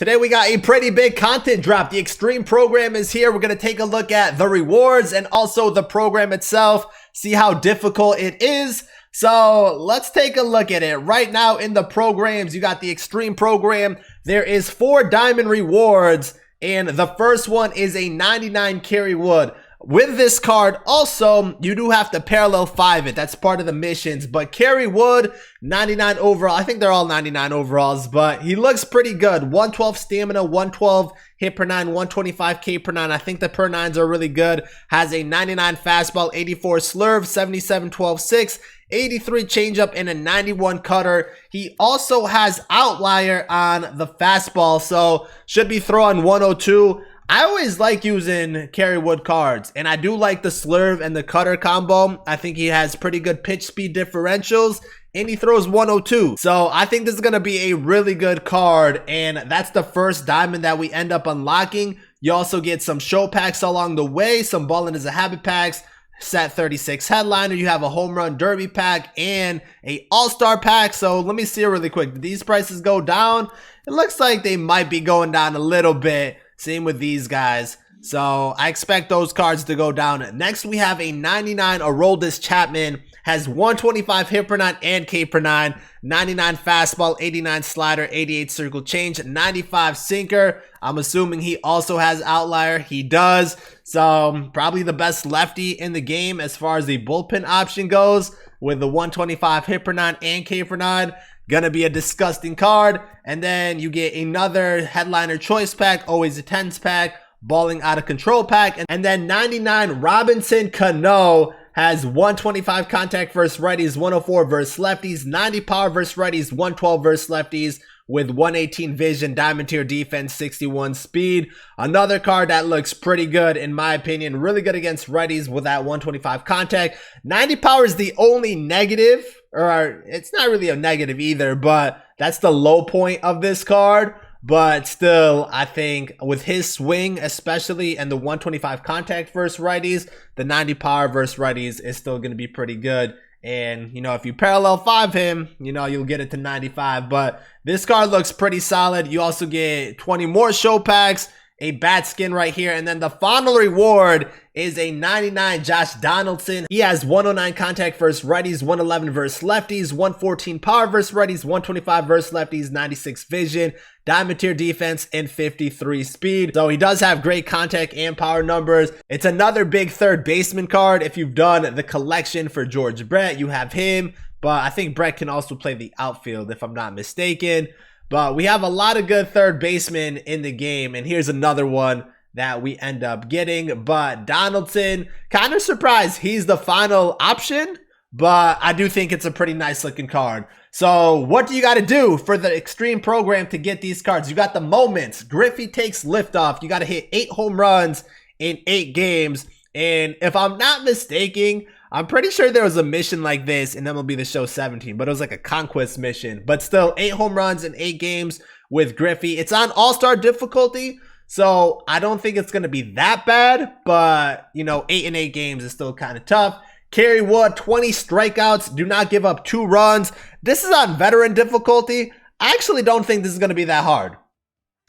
Today we got a pretty big content drop. The Extreme program is here. We're going to take a look at the rewards and also the program itself, see how difficult it is. So let's take a look at it. Right now in the programs, you got the Extreme program. There is 4 diamond rewards, and the first one is a 99 Kerry Wood. With this card, also, you do have to parallel 5 it. That's part of the missions. But Kerry Wood, 99 overall. I think they're all 99 overalls, but he looks pretty good. 112 stamina, 112 hit per 9, 125 K per 9. I think the per 9s are really good. Has a 99 fastball, 84 slurve, 77 12 6, 83 changeup, and a 91 cutter. He also has outlier on the fastball, so should be throwing 102. I always like using Kerry Wood cards, and I do like the slurve and the cutter combo. I think he has pretty good pitch speed differentials, and he throws 102. So I think this is going to be a really good card, and that's the first diamond that we end up unlocking. You also get some show packs along the way, some Ballin' is a Habit packs, set 36 headliner, you have a home run derby pack, and a all-star pack. So let me see really quick. Did these prices go down? It looks like they might be going down a little bit. Same with these guys. So I expect those cards to go down. Next, we have a 99 Aroldis Chapman. Has 125 hit per 9 and K per 9. 99 fastball, 89 slider, 88 circle change, 95 sinker. I'm assuming he also has outlier. He does. So probably the best lefty in the game as far as the bullpen option goes, with the 125 hit per 9 and K per 9. Gonna be a disgusting card. And then you get another headliner choice pack, always a 10s pack, balling out of control pack. And then 99 Robinson Cano has 125 contact versus righties, 104 versus lefties, 90 power versus righties, 112 versus lefties, with 118 vision, diamond tier defense, 61 speed. Another card that looks pretty good in my opinion. Really good against righties with that 125 contact. 90 power is the only negative, or it's not really a negative either, but that's the low point of this card. But still, I think with his swing especially, and the 125 contact versus righties, the 90 power versus righties is still going to be pretty good. And, you know, if you parallel 5 him, you know, you'll get it to 95. But this card looks pretty solid. You also get 20 more show packs, a bat skin right here. And then the final reward is a 99 Josh Donaldson. He has 109 contact versus righties, 111 versus lefties, 114 power versus righties, 125 versus lefties, 96 vision, diamond tier defense, and 53 speed. So he does have great contact and power numbers. It's another big third baseman card. If you've done the collection for George Brett, you have him. But I think Brett can also play the outfield if I'm not mistaken. But we have a lot of good third basemen in the game. And here's another one that we end up getting. But Donaldson, kind of surprised he's the final option. But I do think it's a pretty nice looking card. So what do you got to do for the Extreme program to get these cards? You got the moments. Griffey takes liftoff. You got to hit 8 home runs in 8 games. And if I'm not mistaken, I'm pretty sure there was a mission like this in MLB The Show 17, but it was like a conquest mission. But still, 8 home runs in 8 games with Griffey. It's on all-star difficulty, so I don't think it's going to be that bad. But, you know, 8 in 8 games is still kind of tough. Kerry Wood, 20 strikeouts. Do not give up 2 runs. This is on veteran difficulty. I actually don't think this is going to be that hard.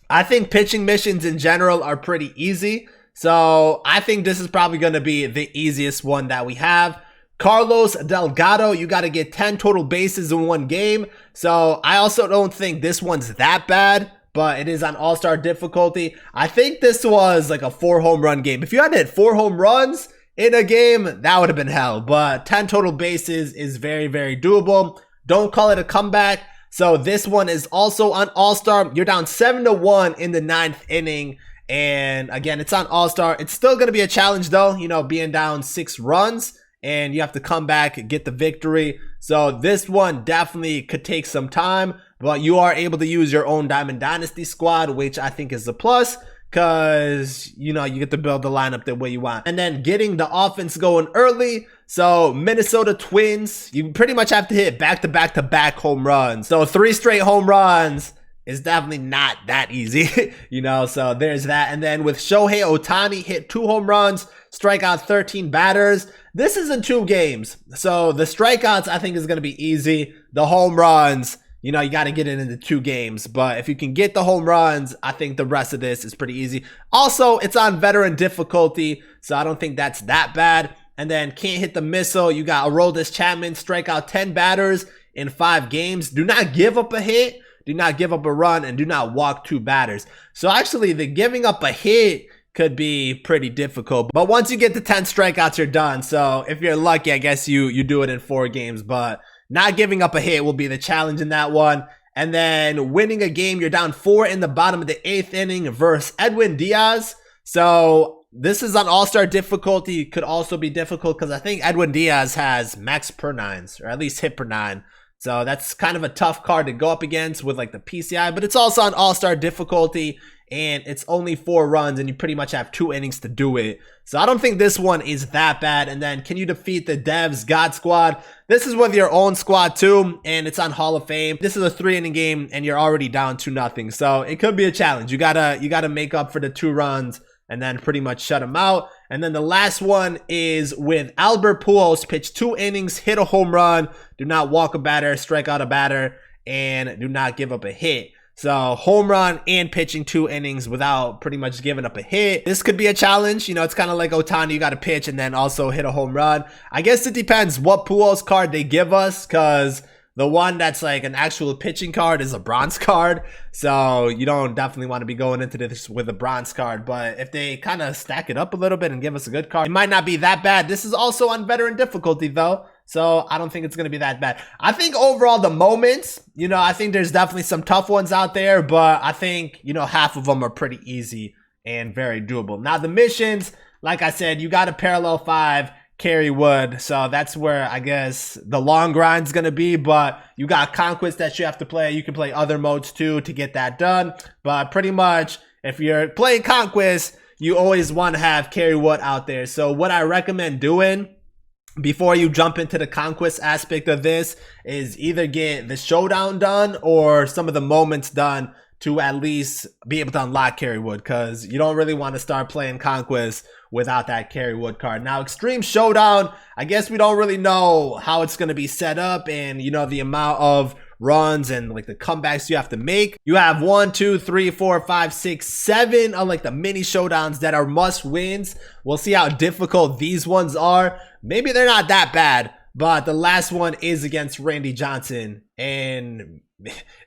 I think pitching missions in general are pretty easy. So I think this is probably going to be the easiest one that we have. Carlos Delgado, you got to get 10 total bases in 1 game. So I also don't think this one's that bad, but it is on all-star difficulty. I think this was like a 4 home run game. If you had to hit 4 home runs in a game, that would have been hell. But 10 total bases is very, very doable. Don't call it a comeback. So this one is also on all-star. You're down 7-1 in the 9th inning. And again, it's on all-star. It's still going to be a challenge though, you know, being down 6 runs and you have to come back and get the victory. So this one definitely could take some time, but you are able to use your own Diamond Dynasty squad, which I think is a plus because, you know, you get to build the lineup the way you want. And then getting the offense going early. So Minnesota Twins, you pretty much have to hit back-to-back-to-back home runs. So 3 straight home runs is definitely not that easy, you know, so there's that. And then with Shohei Ohtani, hit 2 home runs, strike out 13 batters. This is in 2 games. So the strikeouts I think is going to be easy. The home runs, you know, you got to get it into 2 games. But if you can get the home runs, I think the rest of this is pretty easy. Also, it's on veteran difficulty, so I don't think that's that bad. And then can't hit the missile. You got Aroldis Chapman strike out 10 batters in 5 games. Do not give up a hit. Do not give up a run, and do not walk 2 batters. So actually, the giving up a hit could be pretty difficult. But once you get to 10 strikeouts, you're done. So if you're lucky, I guess you do it in 4 games. But not giving up a hit will be the challenge in that one. And then winning a game, you're down 4 in the bottom of the 8th inning versus Edwin Diaz. So this is on All-Star difficulty. Could also be difficult because I think Edwin Diaz has max per 9s, or at least hit per 9. So that's kind of a tough card to go up against with like the PCI, but it's also on All-Star difficulty, and it's only 4 runs, and you pretty much have 2 innings to do it. So I don't think this one is that bad. And then can you defeat the Devs God Squad? This is with your own squad too, and it's on Hall of Fame. This is a 3-inning game, and you're already down 2-0. So it could be a challenge. You gotta make up for the 2 runs and then pretty much shut them out. And then the last one is with Albert Pujols, pitch 2 innings, hit a home run, do not walk a batter, strike out a batter, and do not give up a hit. So home run and pitching 2 innings without pretty much giving up a hit. This could be a challenge. You know, it's kind of like Ohtani. You got to pitch and then also hit a home run. I guess it depends what Pujols card they give us, because the one that's like an actual pitching card is a bronze card. So you don't definitely want to be going into this with a bronze card. But if they kind of stack it up a little bit and give us a good card, it might not be that bad. This is also on veteran difficulty though. So I don't think it's going to be that bad. I think overall the moments, you know, I think there's definitely some tough ones out there. But I think, you know, half of them are pretty easy and very doable. Now the missions, like I said, you got a parallel 5. Kerry Wood, so that's where I guess the long grind's gonna be. But you got Conquest that you have to play. You can play other modes too to get that done, but pretty much if you're playing Conquest, you always want to have Kerry Wood out there. So what I recommend doing before you jump into the Conquest aspect of this is either get the showdown done or some of the moments done to at least be able to unlock Kerry Wood, because you don't really want to start playing Conquest without that Kerry Wood card. Now, Extreme Showdown, I guess we don't really know how it's going to be set up, and, you know, the amount of runs and like the comebacks you have to make. You have 1, 2, 3, 4, 5, 6, 7 of like the mini showdowns that are must wins. We'll see how difficult these ones are. Maybe they're not that bad, but the last one is against Randy Johnson, and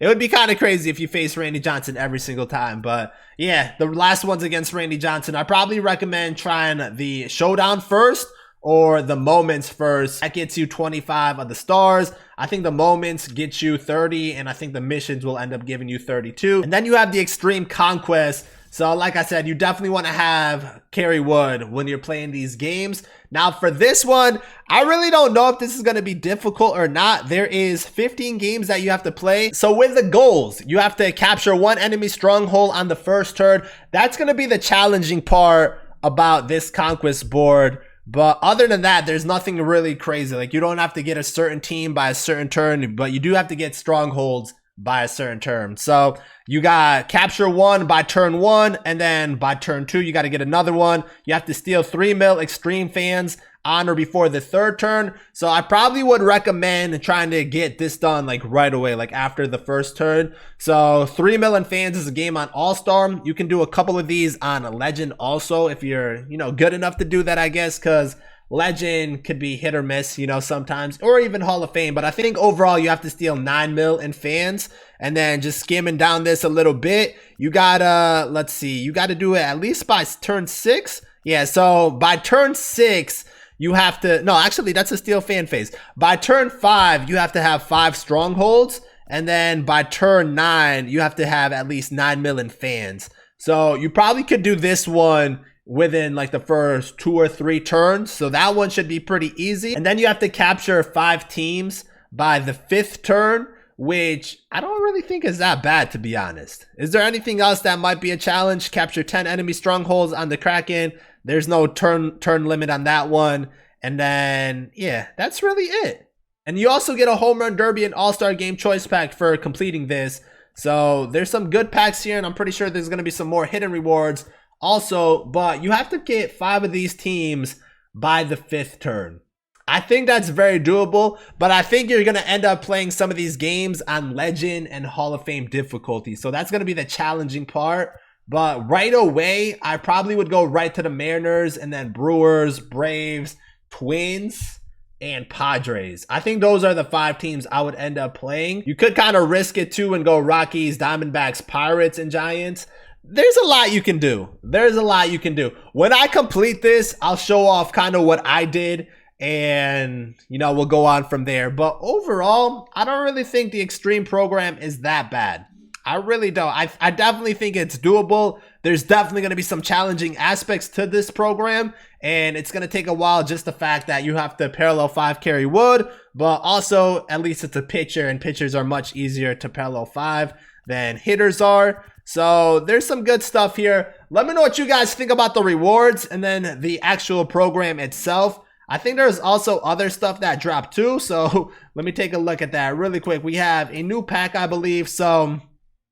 it would be kind of crazy if you face Randy Johnson every single time. But yeah, the last one's against Randy Johnson. I probably recommend trying the showdown first or the moments first. That gets you 25 of the stars. I think the moments get you 30, and I think the missions will end up giving you 32. And then you have the Extreme Conquest. So like I said, you definitely want to have Kerry Wood when you're playing these games. Now for this one, I really don't know if this is going to be difficult or not. There is 15 games that you have to play. So with the goals, you have to capture 1 enemy stronghold on the first turn. That's going to be the challenging part about this Conquest board. But other than that, there's nothing really crazy. Like, you don't have to get a certain team by a certain turn, but you do have to get strongholds by a certain term. So you got capture 1 by turn 1, and then by turn 2 you got to get another one. You have to steal 3 mil extreme fans on or before the 3rd turn. So I probably would recommend trying to get this done like right away, like after the 1st turn. So 3 million fans is a game on All-Star. You can do a couple of these on a Legend also if you're, you know, good enough to do that, I guess, because Legend could be hit or miss, you know, sometimes, or even Hall of Fame. But I think overall you have to steal 9 mil in fans. And then just skimming down this a little bit, you gotta, let's see, you gotta do it at least by turn 6. Yeah, so by turn 6, you have to, no, actually that's a steal fan phase. By turn 5, you have to have 5 strongholds. And then by turn 9, you have to have at least 9 million fans. So you probably could do this one within like the first 2 or 3 turns. So that one should be pretty easy. And then you have to capture 5 teams by the 5th turn, which I don't really think is that bad, to be honest. Is there anything else that might be a challenge? Capture 10 enemy strongholds on the Kraken. There's no turn limit on that one. And then, yeah, that's really it. And you also get a Home Run Derby and All-Star Game Choice Pack for completing this. So there's some good packs here, and I'm pretty sure there's going to be some more hidden rewards also. But you have to get 5 of these teams by the 5th turn. I think that's very doable, but I think you're going to end up playing some of these games on Legend and Hall of Fame difficulty. So that's going to be the challenging part. But right away, I probably would go right to the Mariners and then Brewers, Braves, Twins, and Padres. I think those are the 5 teams I would end up playing. You could kind of risk it too and go Rockies, Diamondbacks, Pirates, and Giants. There's a lot you can do. There's a lot you can do. When I complete this, I'll show off kind of what I did, and you know, we'll go on from there. But overall, I don't really think the Extreme program is that bad. I really don't. I definitely think it's doable. There's definitely going to be some challenging aspects to this program, and it's going to take a while, just the fact that you have to parallel 5 carry wood, but also at least it's a pitcher, and pitchers are much easier to parallel 5 than hitters are. So there's some good stuff here. Let me know what you guys think about the rewards and then the actual program itself. I think there's also other stuff that dropped too, so let me take a look at that really quick. We have a new pack, I believe. So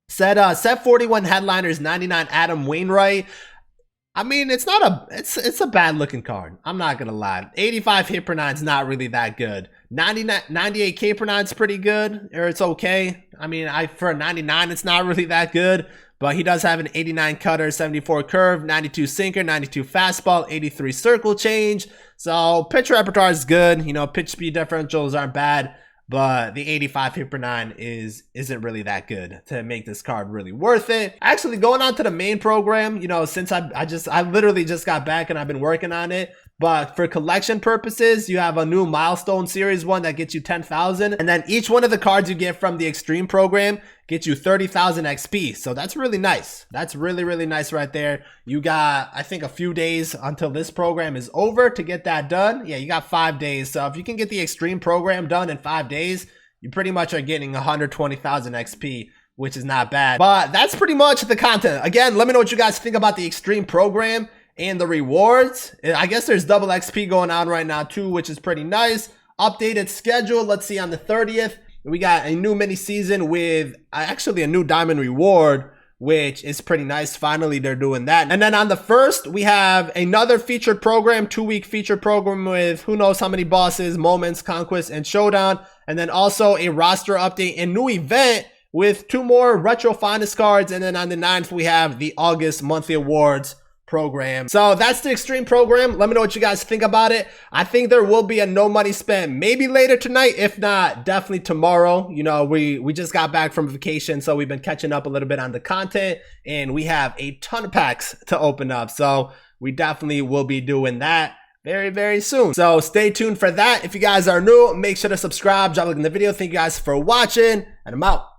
set 41 headliners, 99 Adam Wainwright. I mean, it's a bad looking card. I'm not gonna lie. 85 hit per 9 is not really that good. 98 K per 9 is pretty good, or it's okay. I mean, for a 99, it's not really that good. But he does have an 89 cutter, 74 curve, 92 sinker, 92 fastball, 83 circle change. So pitch repertoire is good. You know, pitch speed differentials aren't bad. But the 85 hit per 9 isn't really that good to make this card really worth it. Actually, going on to the main program, you know, since I literally just got back and I've been working on it. But for collection purposes, you have a new milestone series one that gets you 10,000. And then each one of the cards you get from the Extreme program gets you 30,000 XP. So that's really nice. That's really, really nice right there. You got, I think, a few days until this program is over to get that done. Yeah, you got 5 days. So if you can get the Extreme program done in 5 days, you pretty much are getting 120,000 XP, which is not bad. But that's pretty much the content. Again, let me know what you guys think about the Extreme program and the rewards. I guess there's double XP going on right now too, which is pretty nice. Updated schedule. Let's see, on the 30th, we got a new mini season with actually a new diamond reward, which is pretty nice. Finally, they're doing that. And then on the 1st, we have another featured program, 2-week featured program with who knows how many bosses, moments, conquest, and showdown. And then also a roster update and new event with 2 more retro finest cards. And then on the 9th, we have the August monthly awards program. So that's the Extreme program. Let me know what you guys think about it. I think there will be a no money spent maybe later tonight. If not, definitely tomorrow. You know, we just got back from vacation, so we've been catching up a little bit on the content, and we have a ton of packs to open up. So we definitely will be doing that very, very soon. So stay tuned for that. If you guys are new, make sure to subscribe, drop a like in the video. Thank you guys for watching, and I'm out.